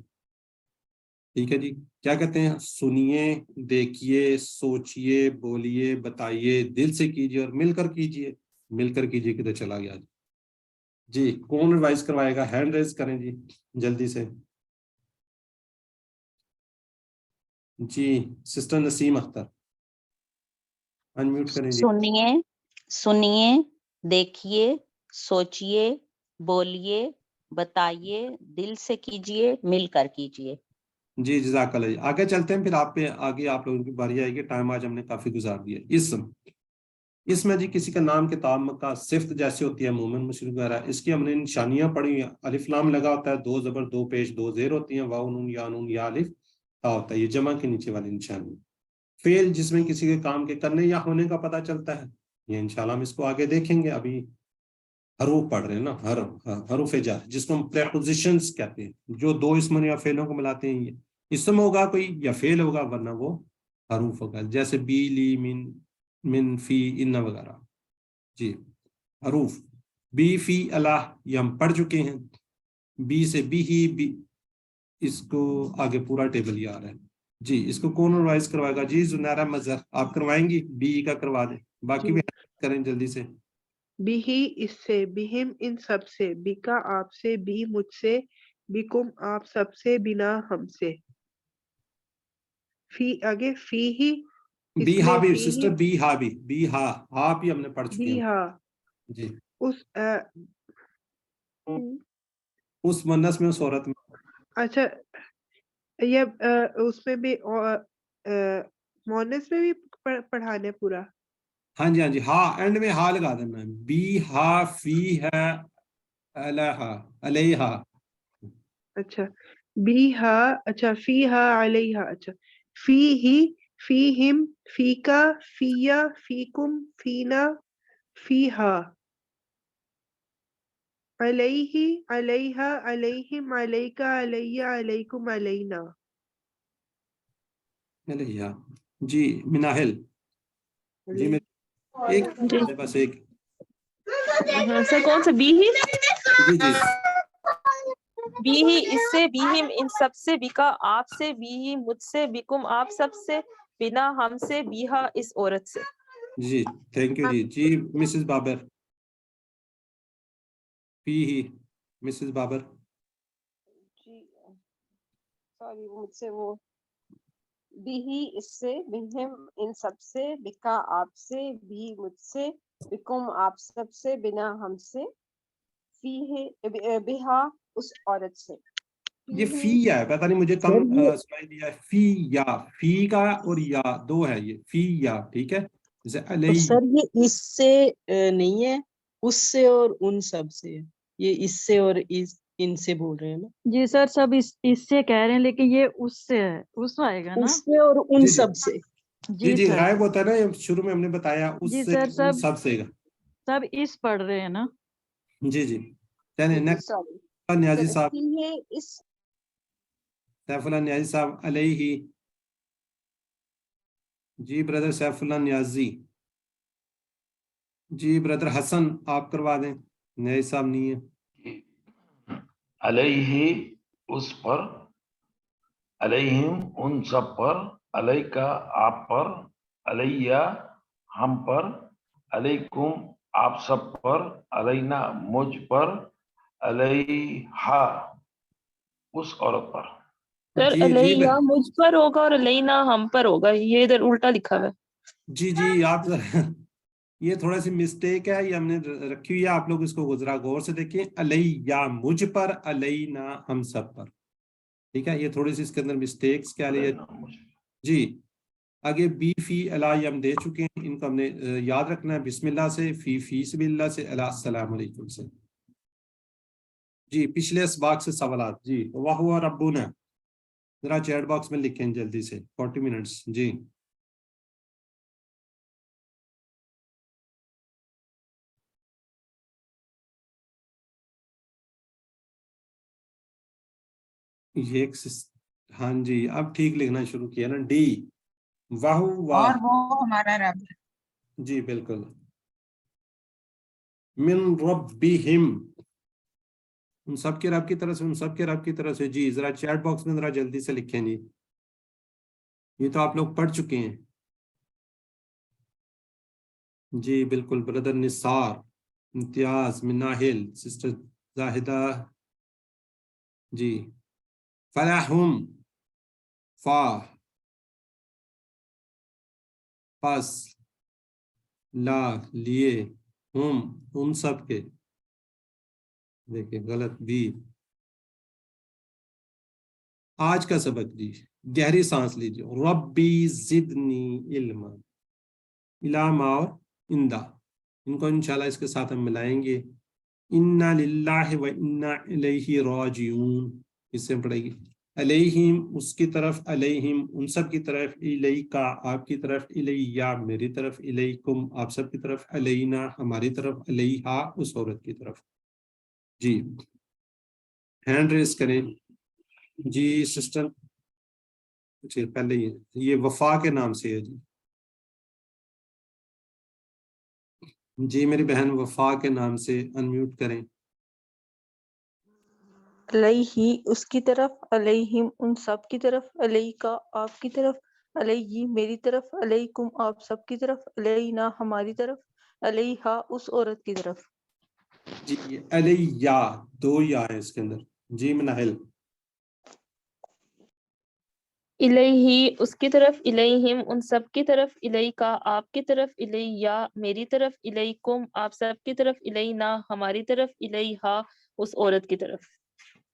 ٹھیک ہے جی. کیا کہتے ہیں، سنیے، دیکھیے، سوچئے، بولیے، بتائیے، دل سے کیجئے اور مل کر کیجئے. مل کر کیجئے کدھر چلا گیا جی. کون ریوائز کروائے گا، ہینڈ ریز کریں جی جلدی سے. جی سسٹر نسیم اختر انمیوٹ کریں جی. سنیے، سنیے، دیکھیے، سوچئے، بولیے، بتائیے، دل سے کیجئے، مل کر کیجئے. جی جزاک اللہ. آگے چلتے ہیں، پھر آپ پہ آگے آپ لوگوں کی باری آئے گی. ٹائم آج ہم نے کافی گزار دیا. اس میں جی کسی کا نام کتاب کا صفت جیسے ہوتی ہے، مومن مشرق وغیرہ، اس کی ہم نے نشانیاں پڑھی ہیں. الف لام لگا ہوتا ہے، 2 زبر 2 پیش 2 زیر ہوتی ہیں، واو نون یا الف تا ہوتا ہے. یہ جمع کے نیچے والی نشانی. فعل جس میں کسی کے کام کے کرنے یا ہونے کا پتہ چلتا ہے، یہ انشاءاللہ ہم اس کو آگے دیکھیں گے. ابھی حروف پڑھ رہے ہیں نا، حروف جر جس کو ہم پریپوزیشنز کہتے ہیں، جو 2 اسم یا فعلوں کو ملاتے ہیں. یہ اسم ہوگا کوئی یا فعل ہوگا، ورنہ وہ حروف ہوگا، جیسے بی، لی، من، فی، ان وغیرہ. جی حروف. بی فی اللہ یہ ہم پڑھ چکے ہیں. بی سے بی ہی بی، اس کو آگے پورا ٹیبل یہ آ رہا ہے. جی اس کو کون ریوائز کروائے گا؟ جی زنیرہ مظہر آپ کروائیں گی؟ بی کا کروا دیں، باقی بھی کریں جلدی سے. بھی اس سے، بہم ان سب سے، بکا آپ سے، بھی مجھ سے، بکم آپ سب سے، بنا ہم سے. فی آگے فی ہی، اس بی ہا میں بھی فی سسٹر، ہی، بی ہا بھی، بی ہا ہا بھی ہم نے پڑھ چکے بھی ہیں. ہا جی اس منس میں، اس عورت میں. اچھا یہ اس میں بھی مونس میں بھی پڑھانے پورا. ہاں جی ہاں جی، ہا اینڈ میں ہا لگا دینا ہے. بی ہا فی ہے علیہا، علیہا. اچھا بی ہا، اچھا فی ہا علیہا، اچھا فی ہی، فی ہم، فی کا، فیا، فیکم، فینا، فی ہا، علیہ، علیہا، علیہم، علیکا، علیہ، علیکم، علینا. علیہا. جی مناہل. جی میں ایک میرے پاس ایک. سر کون سا be he? G G be he اس سے، بی ہم ان سب سے، بکا آپ سے، بی ہی مجھ سے، بکم آپ سب سے، بنا ہم سے، بیہا اس عورت سے. جی تھینک یو. جی جی مسز بابر. پی ہی مسز بابر. جی سوری مجھ سے وہ بی ہی اس سے، بہم ان سب سے، بکا آپ سے، بھی مجھ سے، بکم آپ سب سے، بنا ہم سے، فی ہے بہا اس عورت سے. یہ فی ہے، پتہ نہیں مجھے کم سنائی دیا ہے. فی یا، فی کا اور یا دو ہے، یہ فی یا ٹھیک ہے. جیسے علیہ. سر یہ اس سے نہیں ہے، اس سے اور ان سب سے، یہ اس سے اور ان سے بول رہے ہیں نا. جی سر سب اس سے کہہ رہے ہیں، لیکن یہ اس سے ہے، اس آئے گا نا. اس سے اور ان جی جی سب سے. جی جی سر غائب ہوتا ہے نا، یہ شروع میں ہم نے بتایا اس جی سے سر ان سب سے. سب اس پڑھ رہے ہیں نا. جی جی چلیں نیکسٹ. سوری نیازی صاحب، فی ہے اس، سیف اللہ نیازی صاحب علیہ. جی بردر سیف اللہ نیازی. جی بردر حسن آپ کروا دیں، نیازی صاحب نہیں ہے. علیہ اس پر، علیہم ان سب پر، علیکا آپ پر، علیہ ہم پر، علیکم آپ سب پر، علینا مجھ پر، علیہا اس عورت پر. سر جی جی علیہ مجھ پر ہوگا اور علینا ہم پر ہوگا، یہ ادھر الٹا لکھا ہوا ہے. جی جی آپ یہ تھوڑا سی مسٹیک ہے، یہ ہم نے رکھی ہوئی ہے، آپ لوگ اس کو ذرا غور سے دیکھیں. علیہ مجھ پر، علینا ہم سب پر. ٹھیک ہے، یہ تھوڑی سی اس کے اندر مسٹیکس کیا لیے. جی آگے بی فی علیہ ہم دے چکے ہیں، ان کو ہم نے یاد رکھنا ہے. بسم اللہ سے، فی سبیل اللہ سے، السلام علیکم سے. جی پچھلے اسباق سے سوالات. جی وَهُوَ ربنا ذرا چیٹ باکس میں لکھیں جلدی سے. 40 منٹس. جی یہ ہاں جی اب ٹھیک لکھنا شروع کیا نا. ڈی اور وہ ہمارا رب ہے. جی بالکل. من ربہم ان سب کے رب کی طرف سے، ان سب کے رب کی طرف سے. جی ذرا چیٹ باکس میں ذرا جلدی سے لکھیں. جی یہ تو آپ لوگ پڑھ چکے ہیں. جی بالکل بردر نثار، امتیاز، مناہل، سسٹر زاہدہ. جی فلاحم، فا پس، لا لیے، ہم ان سب کے. دیکھیں غلط بھی. آج کا سبق جی گہری سانس لیجیے. ربی زدنی علما، علامہ اور اندہ ان کو انشاءاللہ اس کے ساتھ ہم ملائیں گے. انا للہ و انا الیہ راجعون، اس سے پڑھے گی. علیہم اس کی طرف، علیہم ان سب کی طرف، الیکا آپ کی طرف، الیہ میری طرف، الیکم آپ سب کی طرف، علینا ہماری طرف، علیہا اس عورت کی طرف. جی ہینڈ ریز کریں. جی سسٹر جی پہلے یہ وفا کے نام سے ہے. جی جی میری بہن وفا کے نام سے انمیوٹ کریں. علیہ اس کی طرف، علیہم ان سب کی طرف، علیہ کا آپ کی طرف، علیہ میری طرف، علیکم آپ سب کی طرف، علینا ہماری طرف، علیہا اس عورت کی طرف. جی علیہ دو یا ہے اس کے اندر. جی مناہل. الیہ اس کی طرف، الیہم ان سب کی طرف، الیکا آپ کی طرف، الیہ میری طرف، الیکم آپ سب کی طرف، الینا ہماری طرف، الیہا اس عورت کی طرف.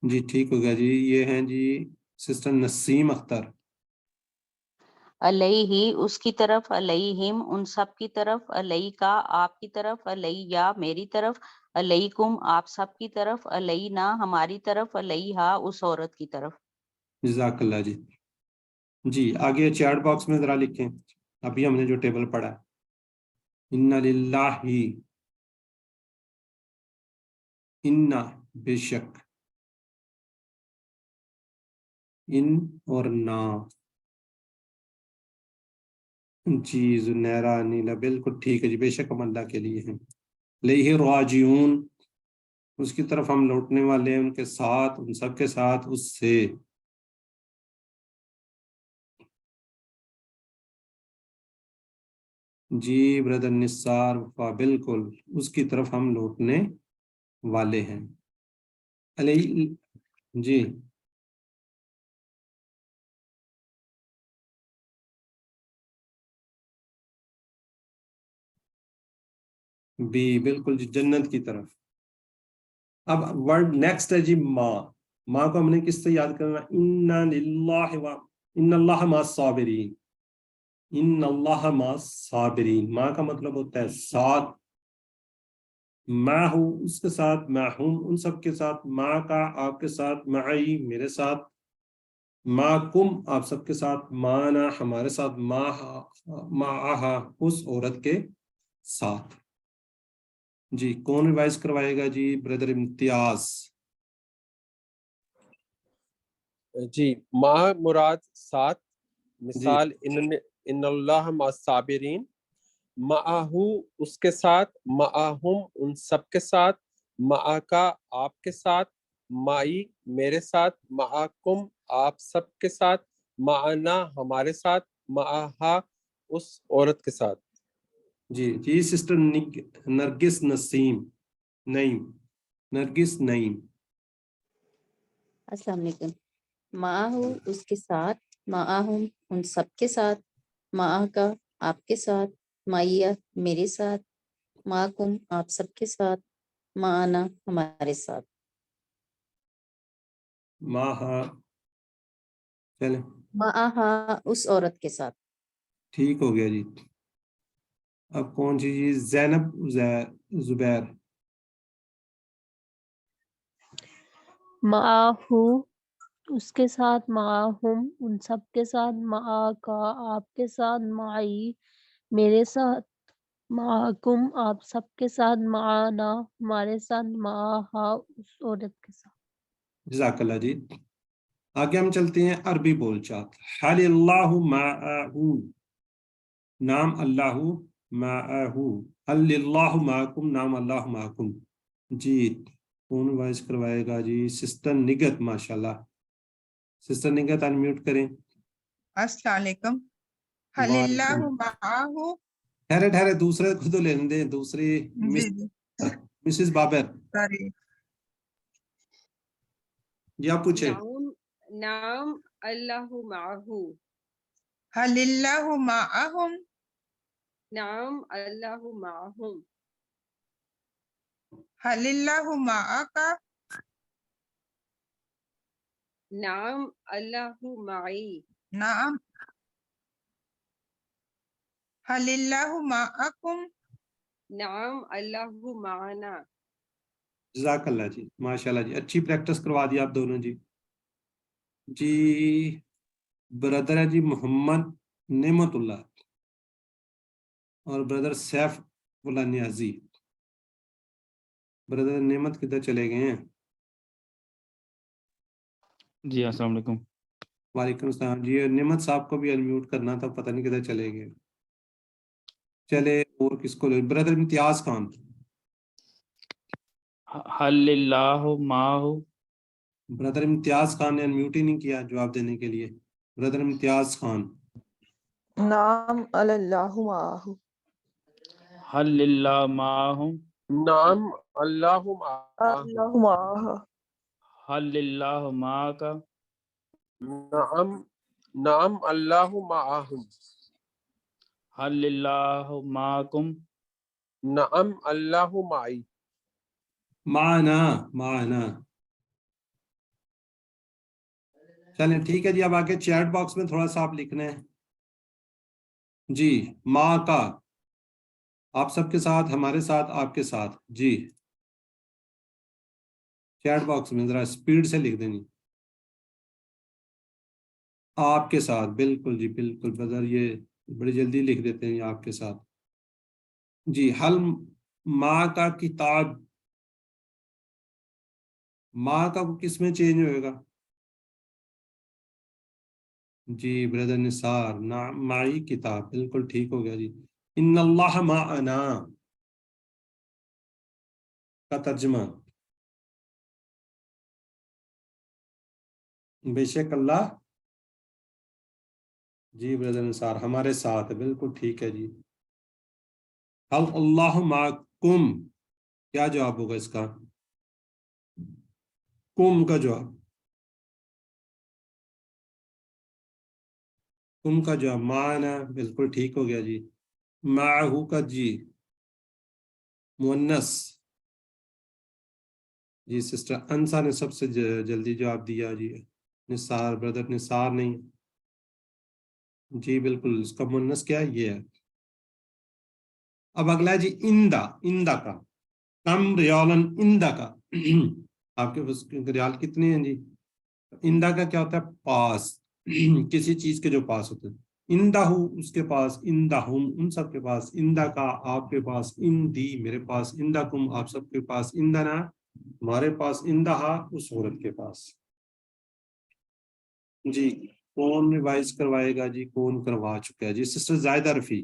جی ٹھیک ہو گیا جی. یہ ہیں جی سسٹر نسیم اختر. علیہ اس کی طرف، علیہم ان سب کی طرف، علیکا آپ کی طرف، علیہ میری طرف، علیکم آپ سب کی طرف، علینا ہماری طرف، علیہا اس عورت کی طرف. جزاک اللہ جی. جی آگے چیٹ باکس میں ذرا لکھیں ابھی ہم نے جو ٹیبل پڑھا ہے. ان للہ ان بے شک، ان اور نا. جی زنیرہ نیلا بالکل ٹھیک ہے جی. بے شک ہم اللہ کے لیے ہیں. لیہ راجعون اس کی طرف ہم لوٹنے والے ہیں، ان کے ساتھ ان سب کے ساتھ اس سے. جی بردر نثار وفا بالکل اس کی طرف ہم لوٹنے والے ہیں. علیہ جی بی بالکل جی جنت کی طرف. اب ورڈ نیکسٹ ہے جی ماں. ماں کو ہم نے کس سے یاد کرنا؟ ان اللہ مع الصابرین. ان اللہ مع الصابرین ماں کا مطلب ہوتا ہے ساتھ. میں ہوں اس کے ساتھ، میں ہوں ان سب کے ساتھ، ماں کا آپ کے ساتھ، معی میرے ساتھ، معکم آپ سب کے ساتھ، مانا ہمارے ساتھ، معہا اس عورت کے ساتھ. جی کون ریوائز کروائے گا جی؟ بردر امتیاز. جی ماہ مراد ساتھ، جی مثال ان اللہ مع الصابرین، معہو اس کے ساتھ، معہم ان سب کے ساتھ، معاکا آپ کے ساتھ، معی میرے ساتھ، معاکم آپ سب کے ساتھ، معنا ہمارے ساتھ، معہا اس عورت کے ساتھ. جی جی سسٹر نرگس نسیم نعیم نرگس نعیم. السلام علیکم. معاہو اس کے ساتھ، معاہم ان سب کے ساتھ، معاہ کا آپ کے ساتھ، معیہ میرے ساتھ، معکم آپ سب کے ساتھ، معنا ہمارے ساتھ. ماہا چلیں معاہا اس عورت کے ساتھ. ٹھیک ہو گیا جی. اب کون سی جی؟ زینب زبیر. معاہو اس کے ساتھ، معاہم ان سب کے ساتھ، معاکا آپ کے ساتھ، معی میرے ساتھ، معاکم آپ سب کے ساتھ، معنا ہمارے ساتھ، معہا اس عورت کے ساتھ. جزاک اللہ جی. آگے ہم چلتے ہیں عربی بول چات. حل اللہ معہو نام اللہ معہو، حل اللہ معکم نام اللہ معکم. جی کون وائز کروائے گا جی؟ سسٹر نگت. ماشاءاللہ سسٹر نگت انمیوٹ کریں. السلام علیکم. حل اللہ معاہو. ٹھہرے دوسرے کو تو لینے دیں. دوسری جی مسز بابر. سوری. جی آپ پوچھیں. نام اللہ معہو. حل اللہ معاہم. نام اللہ معہم. حل اللہ معاکا. نام اللہ معی. نعم. حل اللہ معکم. نام اللہ معنا. جزاک اللہ جی. ماشاءاللہ جی اچھی پریکٹس کروا دی آپ دونوں جی. جی بردر ہے جی محمد نعمت اللہ اور بردر سیف اللہ نیازی. بردر نعمت کدھر چلے گئے ہیں؟ جی السلام علیکم. وعلیکم السلام. جی نعمت صاحب کو بھی انمیوٹ کرنا تھا، پتہ نہیں کدھر چلے گئے. چلے اور کس کو لے؟ برادر امتیاز خان. هل لله معه برادر امتیاز خان نے انمیوٹ ہی نہیں کیا جواب دینے کے لیے. برادر امتیاز خان. نعم اللہ معه. هل لله معهم نعم اللہ معه. اللہ معه. هل لله معك نعم نعم اللہ معهم. هل لله معكم نعم اللہ معی. معنا. چلیں ٹھیک ہے جی. اب آگے چیٹ باکس میں تھوڑا سا آپ لکھنا ہے جی. ماں کا آپ سب کے ساتھ، ہمارے ساتھ، آپ کے ساتھ. جی چیٹ باکس میں ذرا سپیڈ سے لکھ دیں. آپ کے ساتھ. بالکل جی بالکل بدر، یہ بڑی جلدی لکھ دیتے ہیں آپ کے ساتھ. جی حل ماں کا کتاب، ماں کا کس میں چینج ہوئے گا؟ جی بردر نثار. معی کتاب. بالکل ٹھیک ہو گیا جی. ان اللہ معنا کا ترجمہ بے شک اللہ. جی بردر نثار ہمارے ساتھ ہے. بالکل ٹھیک ہے جی. حل اللہ معکم، کیا جواب ہوگا اس کا؟ کم کا جواب، کم کا جواب معنا. بالکل ٹھیک ہو گیا جی. معہو کا جی مؤنث. جی سسٹر انسا نے سب سے جلدی جواب دیا جی. نثار بردر نثار نہیں. جی بالکل اس کا مؤنث کیا ہے؟ یہ ہے. اب اگلا ہے جی اندہ کا. کم ریالن اندہ کا. آپ کے پاس ریال کتنے ہیں جی؟ اندہ کا کیا ہوتا ہے؟ پاس. کسی چیز کے جو پاس ہوتے ہیں. اندہ اس کے پاس، اندہ ہم ان سب کے پاس، اندہ کا آپ کے پاس، اندی میرے پاس، اندہ کم آپ سب کے پاس، اندنا ہمارے پاس، اندہ اس عورت کے پاس. جی کون ریوائز کروائے گا جی؟ کون کروا چکا ہے جی؟ سسٹر زائدہ رفیع.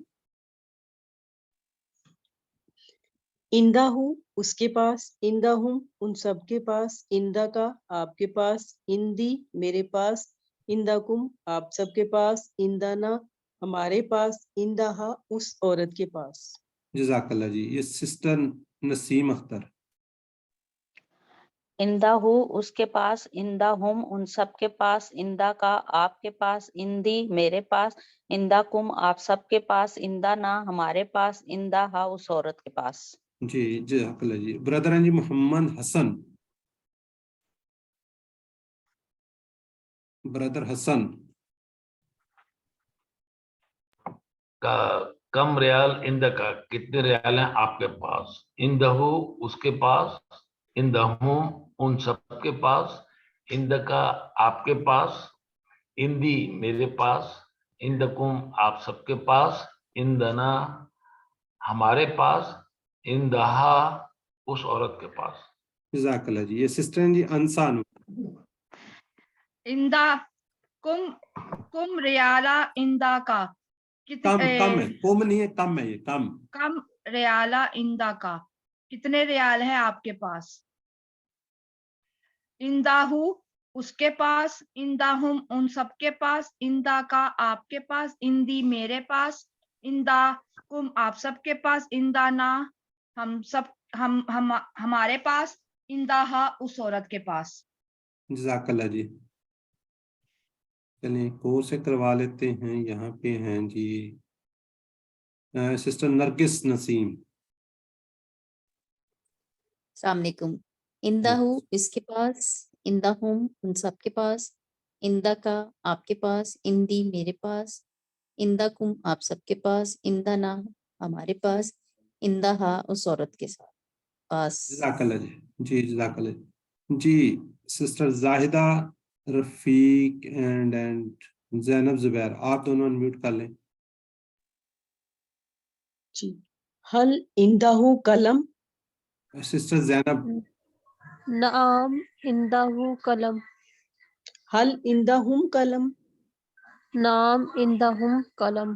اندہ ہوں اس کے پاس، اندہ ہوں ان سب کے پاس، اندہ کا آپ کے پاس، اندی میرے پاس، اندہ کم آپ سب کے پاس، اندنا ہمارے پاس، اندہا اس عورت کے پاس. جزاک اللہ جی. یہ سسٹر نسیم اختر. اندہ ہو اس کے پاس، اندہ ہم ان سب کے پاس، اندہ کا آپ کے پاس، اندی میرے پاس، اندہ کم آپ سب کے پاس، اندہ نہ ہمارے پاس، اندہ ہا اس عورت کے پاس. جی جزاک اللہ جی. برادر ہیں جی محمد حسن. برادر حسن. کم ریال اندہ کا، کتنے ریال ہیں آپ کے پاس؟ اندہو اس کے پاس، اندہم ان سب کے پاس، اندہ کا آپ کے پاس، اندی میرے پاس، اندکم آپ سب کے پاس، اندنا ہمارے پاس، اندہا اس عورت کے پاس. جزاک اللہ جی. یہ سسٹر ہیں جی انسان. اندہ کم ریالہ اندہ کا، کم ہے، کم نہیں ہے، کم ہے. یہ کم ریالہ اندہ کا، کتنے ریال ہے آپ کے پاس؟ انداہو اس کے پاس، انداہم ان سب کے پاس، اندہ کا آپ کے پاس، اندی میرے پاس، اندہ کم آپ سب کے پاس، اندہ نا ہمارے پاس، اندہا اس عورت کے پاس. جزاک اللہ جی. چلیں کو سے کروا لیتے ہیں. یہاں پہ ہیں جی سسٹر نرگس نسیم. السلام علیکم. اندہ ہوں اس کے پاس، اندہ ہم ان سب کے پاس، اندہ کا آپ کے پاس، اندی میرے پاس، اندہ کم آپ سب کے پاس، اندہ نہ ہمارے پاس، اندہ ہا اس عورت کے ساتھ پاس. جزاک اللہ جی. جی جزاک اللہ جی. سسٹر زاہدہ رفیق اینڈ زینب زبیر، آپ دونوں انمیوٹ کر لیں. جی حل اندہ قلم. سسٹر زینب. نعم عنده قلم. حل عندهم قلم. نعم عندهم قلم.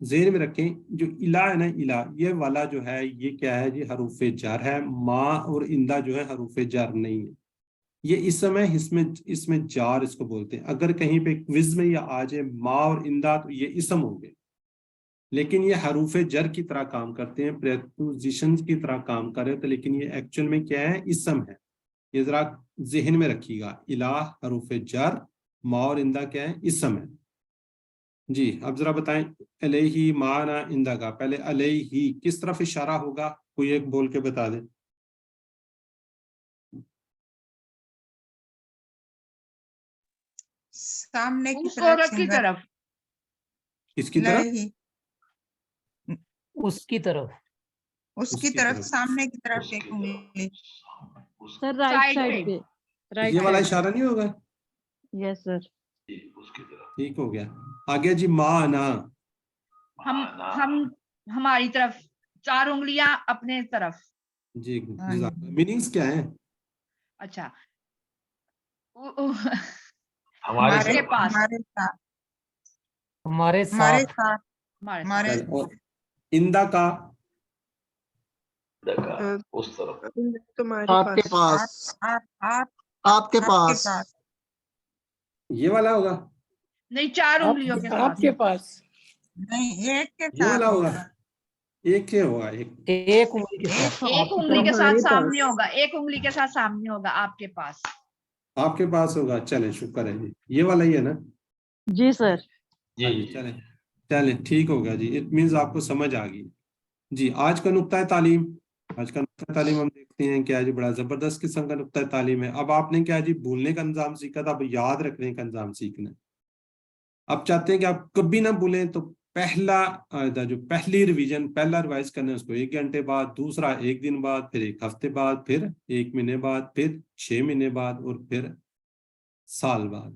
ذہن میں رکھیں جو الہ ہے نا، الہ یہ والا جو ہے یہ کیا ہے جی؟ حروف جر ہے. ما اور اندہ جو ہے حروف جر نہیں ہے، یہ اسم ہے. اس میں جار اس کو بولتے ہیں. اگر کہیں پہ کوئز میں یا آ جائے ما اور اندہ تو یہ اسم ہوں گے، لیکن یہ حروف جر کی طرح کام کرتے ہیں، پریپوزیشن کی طرح کام کر رہے تھے، لیکن یہ ایکچوئل میں کیا ہے؟ اسم ہے. یہ ذرا ذہن میں رکھیے گا، الہ حروف جر، ما اور اندہ کیا ہے؟ اسم ہے. جی اب ذرا بتائیں علیہ مانا اندہ کا پہلے علیہ کس طرف اشارہ ہوگا؟ کوئی ایک بول کے بتا دیں. سامنے کی اس طرف عورت کی طرف. کس کی طرف؟ اس کی طرف. اس کی طرف سامنے کی طرف ایک انگلی. سر رائٹ Side سائڈ پہ. پہ. یہ والا اشارہ نہیں ہوگا؟ یس سر. ٹھیک ہو گیا. آگے جی مانا. ہم ہماری طرف 4 انگلیاں اپنے طرف. جی میننگز کیا ہیں؟ اچھا ہمارے کے پاس. ہمارے ساتھ. ہمارے اور اندہ کا اس طرف. تمہارے آپ کے پاس. آپ کے پاس. یہ والا ہوگا؟ نہیں 4 انگلیوں کے آپ ساتھ. کے پاس نہیں ایک کے یہ والا ساتھ ہوگا؟ ہوگا. ایک کے ہوگا. ایک انگلی کے ساتھ. ایک انگلی کے ساتھ سامنے ہوگا. ایک انگلی کے ساتھ سامنے ہوگا. آپ کے پاس. آپ کے پاس ہوگا. چلیں شکر ہے جی. یہ والا ہی ہے نا؟ جی سر. جی چلیں ٹھیک ہو گیا جی. اٹ مینز آپ کو سمجھ آ گئی. جی آج کا نقطۂ تعلیم، آج کا نقطۂ تعلیم ہم دیکھتے ہیں کیا جی؟ بڑا زبردست قسم کا نقطۂ تعلیم ہے. اب آپ نے کیا جی؟ بھولنے کا نظام سیکھا تھا، اب یاد رکھنے کا نظام سیکھنا ہے. اب چاہتے ہیں کہ آپ کبھی نہ بھولیں، تو پہلی ریویژن پہلا ریوائز کرنا ہے اس کو 1 گھنٹے بعد، دوسرا 1 دن بعد، پھر 1 ہفتے بعد، پھر 1 مہینے بعد، پھر 6 مہینے بعد، اور پھر سال بعد.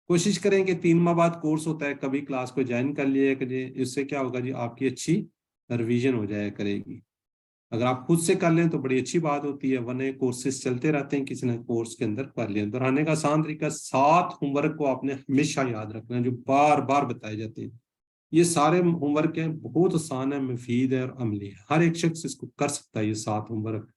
کوشش کریں کہ 3 ماہ بعد کورس ہوتا ہے، کبھی کلاس کو جوائن کر لیا کریں. اس سے کیا ہوگا جی؟ آپ کی اچھی ریویژن ہو جایا کرے گی. اگر آپ خود سے کر لیں تو بڑی اچھی بات ہوتی ہے، ورنہ کورسز چلتے رہتے ہیں، کسی نے کورس کے اندر کر لیا. دہرانے کا آسان طریقہ 7 ہوم ورک کو آپ نے ہمیشہ یاد رکھنا ہے جو بار بار بتائے جاتے ہیں. یہ سارے ہوم ورک ہیں، بہت آسان ہے، مفید ہے اور عملی ہے. ہر ایک شخص اس کو کر سکتا ہے. یہ 7 ہوم ورک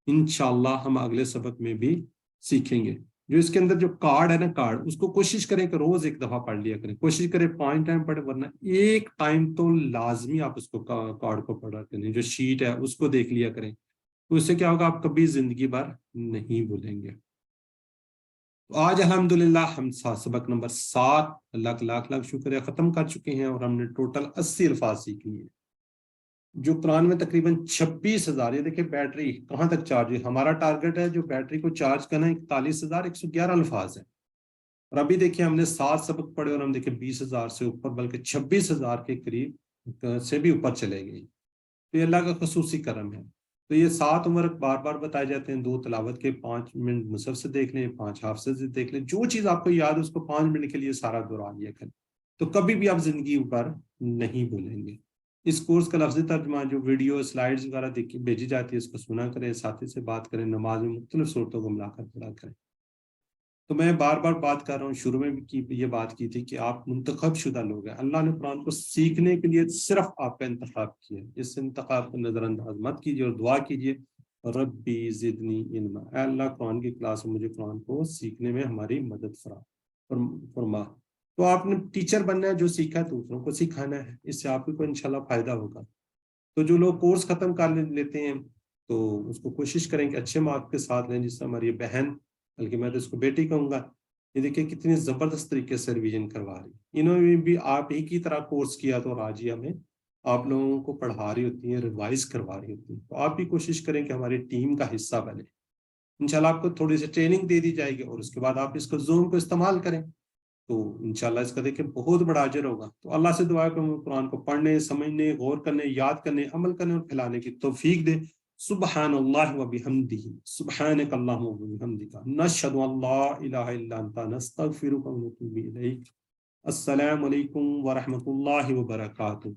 انشاءاللہ ہم اگلے سبق میں بھی سیکھیں گے. جو اس کے اندر جو کارڈ ہے نا، کارڈ اس کو کوشش کریں کہ روز 1 دفعہ پڑھ لیا کریں. کوشش کریں 5 ٹائم پڑھیں، ورنہ 1 ٹائم تو لازمی آپ اس کو کارڈ کو پڑھا کریں. جو شیٹ ہے اس کو دیکھ لیا کریں. تو اس سے کیا ہوگا؟ آپ کبھی زندگی بھر نہیں بھولیں گے. آج الحمدللہ ہم سبق نمبر 7 لاکھ لاکھ لاکھ شکریہ ختم کر چکے ہیں، اور ہم نے ٹوٹل 80 الفاظ سیکھ لیے ہیں. جو قرآن میں تقریباً 26,000. یہ دیکھیں بیٹری کہاں تک چارج ہے. ہمارا ٹارگٹ ہے جو بیٹری کو چارج کرنا 41,111 الفاظ ہے. اور ابھی دیکھیں ہم نے 7 سبق پڑھے، اور ہم دیکھیں 20,000 سے اوپر، بلکہ 26,000 کے قریب سے بھی اوپر چلے گئے. تو یہ اللہ کا خصوصی کرم ہے. تو یہ 7 عمر بار بار بتائے جاتے ہیں. 2 تلاوت کے، 5 منٹ مصحف سے دیکھ لیں، 5 حافظ سے دیکھ لیں. جو چیز آپ کو یاد ہے اس کو 5 منٹ کے لیے سارا دہرا لیا کریں، تو کبھی بھی آپ زندگی پر نہیں بھولیں گے. اس کورس کا لفظی ترجمہ جو ویڈیو سلائیڈز وغیرہ بھیجی جاتی ہے اس کو سنا کریں، ساتھی سے بات کریں، نماز میں مختلف صورتوں کو ملا کر پڑھا کریں. تو میں بار بار بات کر رہا ہوں، شروع میں بھی یہ بات کی تھی کہ آپ منتخب شدہ لوگ ہیں. اللہ نے قرآن کو سیکھنے کے لیے صرف آپ کا انتخاب کیا. اس انتخاب کو نظر انداز مت کیجیے اور دعا کیجیے ربی زدنی علما، اے اللہ قرآن کی کلاس میں مجھے قرآن کو سیکھنے میں ہماری مدد فرما. تو آپ نے ٹیچر بننا ہے، جو سیکھا ہے دوسروں کو سکھانا ہے. اس سے آپ کو انشاءاللہ فائدہ ہوگا. تو جو لوگ کورس ختم کر لیتے ہیں تو اس کو کوشش کریں کہ اچھے مارک کے ساتھ لیں. جس سے ہماری بہن، بلکہ میں تو اس کو بیٹی کہوں گا، یہ دیکھیں کتنی زبردست طریقے سے ریویژن کروا رہی. انہوں نے بھی آپ ہی کی طرح کورس کیا تو آج ہی ہمیں آپ لوگوں کو پڑھا رہی ہوتی ہیں، ریوائز کروا رہی ہوتی ہیں. تو آپ بھی کوشش کریں کہ ہماری ٹیم کا حصہ بنے. انشاءاللہ آپ کو تھوڑی سی ٹریننگ دے دی جائے گی، اور اس کے بعد آپ اس کو زوم کو استعمال کریں تو انشاءاللہ اس کا دیکھیں بہت بڑا اجر ہوگا. تو اللہ سے دعا کہ قرآن کو پڑھنے، سمجھنے، غور کرنے، یاد کرنے، عمل کرنے اور پھیلانے کی توفیق دے. سبحان اللہ و بحمدہ، سبحانک اللہم و بحمدک، نشہد ان لا الہ الا انت، نستغفرک و نتوب الیک. السلام علیکم ورحمۃ اللہ وبرکاتہ.